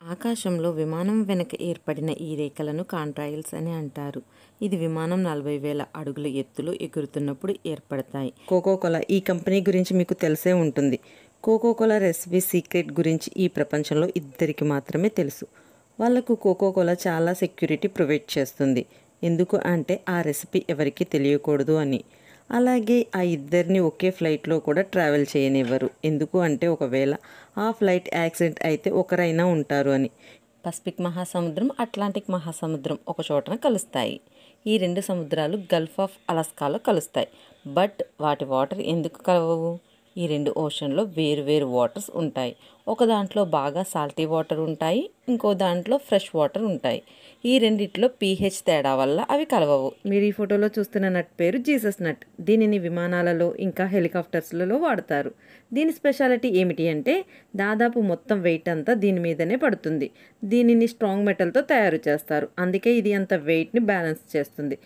ఆకాశంలో విమానం వెనుక ఏర్పడిన ఈ రేఖలను కాంట్రాయిల్స్ అని అంటారు. ఇది విమానం 40,000 అడుగుల ఎత్తులో ఎగురుతున్నప్పుడు ఏర్పడతాయి. కోకోకోలా ఈ కంపెనీ గురించి మీకు తెలిసే ఉంటుంది. కోకోకోలా రెసిపీ సీక్రెట్ గురించి ఈ ప్రపంచంలో ఇద్దరికి మాత్రమే తెలుసు. వాళ్లకు కోకోకోలా చాలా సెక్యూరిటీ ప్రొవైడ్ చేస్తుంది. ఎందుకు అంటే ఆ రెసిపీ ఎవరికీ తెలియకూడదు అని. అలాగే ఆ ఇద్దరిని ఒకే ఫ్లైట్లో కూడా ట్రావెల్ చేయనివ్వరు. ఎందుకు అంటే ఒకవేళ ఆ ఫ్లైట్ యాక్సిడెంట్ అయితే ఒకరైనా ఉంటారు అని. పసిఫిక్ మహాసముద్రం, అట్లాంటిక్ మహాసముద్రం ఒక చోటన కలుస్తాయి. ఈ రెండు సముద్రాలు గల్ఫ్ ఆఫ్ అలాస్కాలో కలుస్తాయి. బట్ వాటి వాటర్ ఎందుకు కలవవు? ఈ రెండు ఓషన్లో వేరు వేరు వాటర్స్ ఉంటాయి. ఒక దాంట్లో బాగా సాల్టీ వాటర్ ఉంటాయి, ఇంకో దాంట్లో ఫ్రెష్ వాటర్ ఉంటాయి. ఈ రెండిట్లో pH తేడా వల్ల అవి కలవవు. మీరు ఈ ఫోటోలో చూస్తున్న నట్ పేరు జీసస్ నట్. దీనిని విమానాలలో ఇంకా హెలికాప్టర్స్లలో వాడతారు. దీని స్పెషాలిటీ ఏమిటి అంటే దాదాపు మొత్తం వెయిట్ అంతా దీని మీదనే పడుతుంది. దీనిని స్ట్రాంగ్ మెటల్తో తయారు చేస్తారు. అందుకే ఇది అంత వెయిట్ని బ్యాలెన్స్ చేస్తుంది.